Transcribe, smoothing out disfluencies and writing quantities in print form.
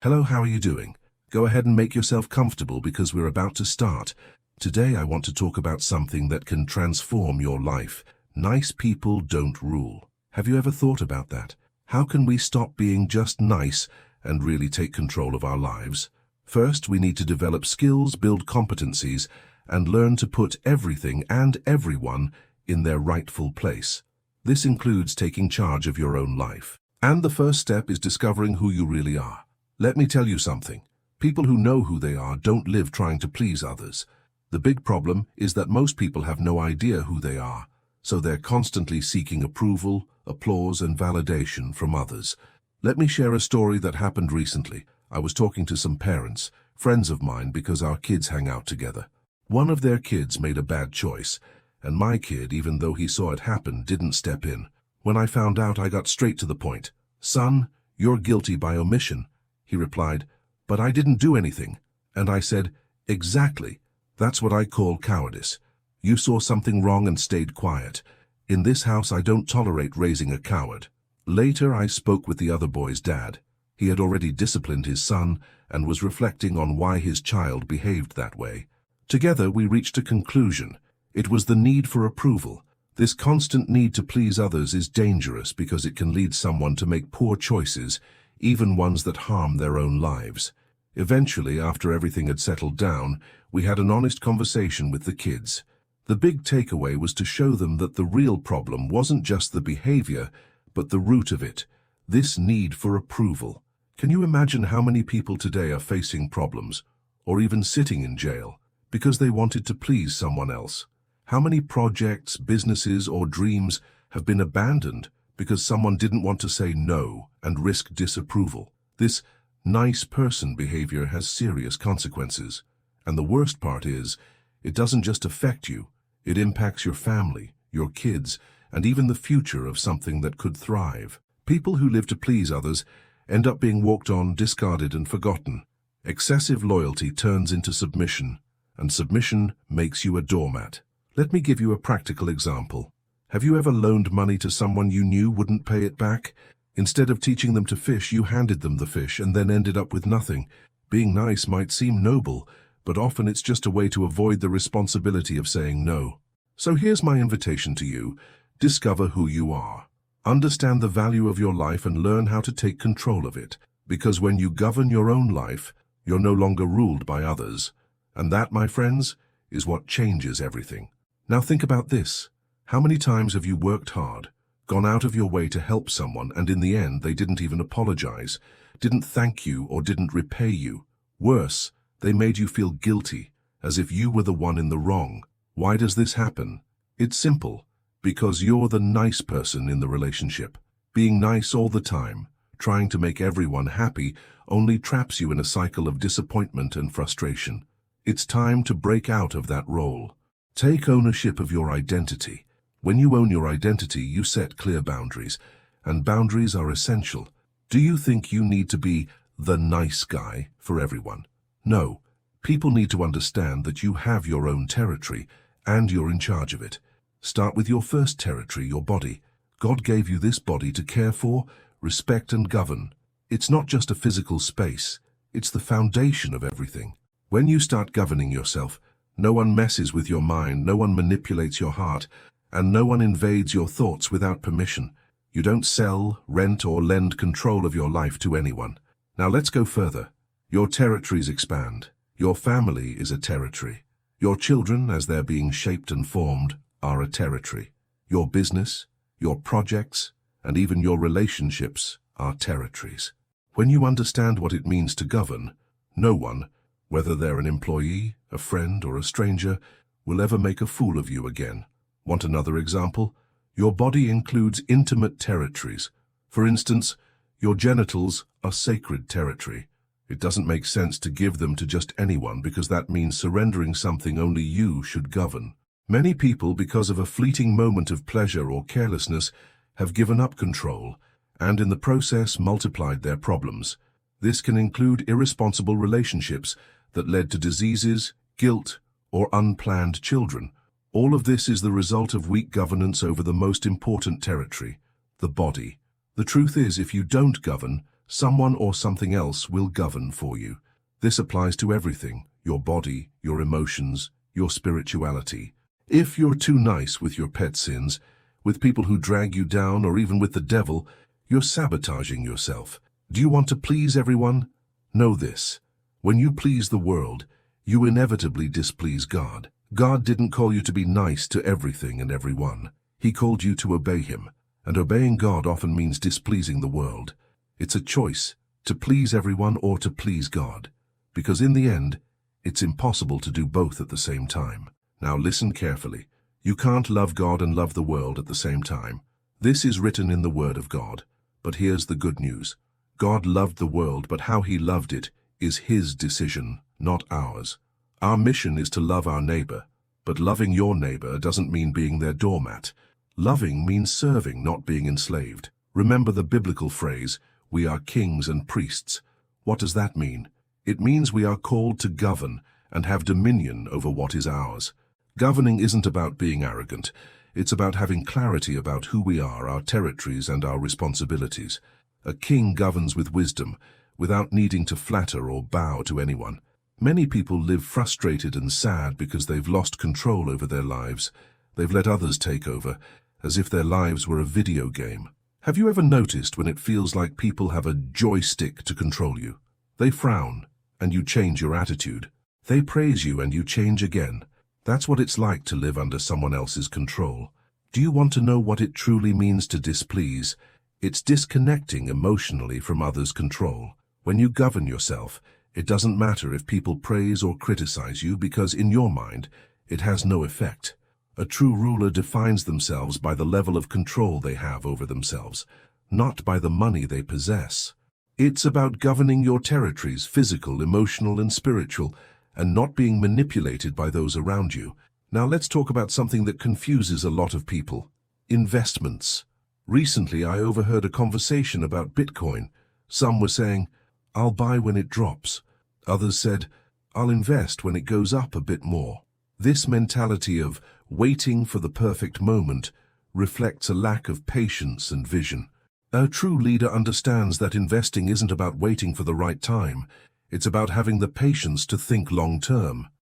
Hello, how are you doing? Go ahead and make yourself comfortable because we're about to start. Today I want to talk about something that can transform your life. Nice people don't rule. Have you ever thought about that? How can we stop being just nice and really take control of our lives? First, we need to develop skills, build competencies, and learn to put everything and everyone in their rightful place. This includes taking charge of your own life. And the first step is discovering who you really are. Let me tell you something. People who know who they are don't live trying to please others. The big problem is that most people have no idea who they are, so they're constantly seeking approval, applause, and validation from others. Let me share a story that happened recently. I was talking to some parents, friends of mine, because our kids hang out together. One of their kids made a bad choice, and my kid, even though he saw it happen, didn't step in. When I found out, I got straight to the point. "Son, you're guilty by omission." He replied, "But I didn't do anything." And I said, "Exactly. That's what I call cowardice. You saw something wrong and stayed quiet. In this house, I don't tolerate raising a coward." Later, I spoke with the other boy's dad. He had already disciplined his son and was reflecting on why his child behaved that way. Together, we reached a conclusion. It was the need for approval. This constant need to please others is dangerous because it can lead someone to make poor choices, even ones that harm their own lives. Eventually, after everything had settled down, we had an honest conversation with the kids. The big takeaway was to show them that the real problem wasn't just the behavior, but the root of it, this need for approval. Can you imagine how many people today are facing problems, or even sitting in jail, because they wanted to please someone else? How many projects, businesses, or dreams have been abandoned because someone didn't want to say no and risk disapproval? This nice person behavior has serious consequences. And the worst part is, it doesn't just affect you, it impacts your family, your kids, and even the future of something that could thrive. People who live to please others end up being walked on, discarded, and forgotten. Excessive loyalty turns into submission, and submission makes you a doormat. Let me give you a practical example. Have you ever loaned money to someone you knew wouldn't pay it back? Instead of teaching them to fish, you handed them the fish and then ended up with nothing. Being nice might seem noble, but often it's just a way to avoid the responsibility of saying no. So here's my invitation to you. Discover who you are. Understand the value of your life and learn how to take control of it. Because when you govern your own life, you're no longer ruled by others. And that, my friends, is what changes everything. Now think about this. How many times have you worked hard, gone out of your way to help someone, and in the end they didn't even apologize, didn't thank you, or didn't repay you? Worse, they made you feel guilty, as if you were the one in the wrong. Why does this happen? It's simple. Because you're the nice person in the relationship. Being nice all the time, trying to make everyone happy, only traps you in a cycle of disappointment and frustration. It's time to break out of that role. Take ownership of your identity. When you own your identity, you set clear boundaries, and boundaries are essential. Do you think you need to be the nice guy for everyone? No. People need to understand that you have your own territory, and you're in charge of it. Start with your first territory, your body. God gave you this body to care for, respect, and govern. It's not just a physical space. It's the foundation of everything. When you start governing yourself, no one messes with your mind, no one manipulates your heart, and no one invades your thoughts without permission. You don't sell, rent, or lend control of your life to anyone. Now let's go further. Your territories expand. Your family is a territory. Your children, as they're being shaped and formed, are a territory. Your business, your projects, and even your relationships are territories. When you understand what it means to govern, no one, whether they're an employee, a friend, or a stranger, will ever make a fool of you again. Want another example? Your body includes intimate territories. For instance, your genitals are sacred territory. It doesn't make sense to give them to just anyone because that means surrendering something only you should govern. Many people, because of a fleeting moment of pleasure or carelessness, have given up control and in the process multiplied their problems. This can include irresponsible relationships that led to diseases, guilt, or unplanned children. All of this is the result of weak governance over the most important territory, the body. The truth is, if you don't govern, someone or something else will govern for you. This applies to everything: your body, your emotions, your spirituality. If you're too nice with your pet sins, with people who drag you down, or even with the devil, you're sabotaging yourself. Do you want to please everyone? Know this: when you please the world, you inevitably displease God. God didn't call you to be nice to everything and everyone. He called you to obey Him, and obeying God often means displeasing the world. It's a choice, to please everyone or to please God, because in the end, it's impossible to do both at the same time. Now listen carefully. You can't love God and love the world at the same time. This is written in the Word of God. But here's the good news. God loved the world, but how He loved it is His decision, not ours. Our mission is to love our neighbor, but loving your neighbor doesn't mean being their doormat. Loving means serving, not being enslaved. Remember the biblical phrase, "We are kings and priests." What does that mean? It means we are called to govern and have dominion over what is ours. Governing isn't about being arrogant. It's about having clarity about who we are, our territories, and our responsibilities. A king governs with wisdom, without needing to flatter or bow to anyone. Many people live frustrated and sad because they've lost control over their lives. They've let others take over, as if their lives were a video game. Have you ever noticed when it feels like people have a joystick to control you? They frown, and you change your attitude. They praise you, and you change again. That's what it's like to live under someone else's control. Do you want to know what it truly means to displease? It's disconnecting emotionally from others' control. When you govern yourself, it doesn't matter if people praise or criticize you, because in your mind, it has no effect. A true ruler defines themselves by the level of control they have over themselves, not by the money they possess. It's about governing your territories, physical, emotional, and spiritual, and not being manipulated by those around you. Now let's talk about something that confuses a lot of people: investments. Recently, I overheard a conversation about Bitcoin. Some were saying, "I'll buy when it drops." Others said, "I'll invest when it goes up a bit more." This mentality of waiting for the perfect moment reflects a lack of patience and vision. A true leader understands that investing isn't about waiting for the right time. It's about having the patience to think long-term.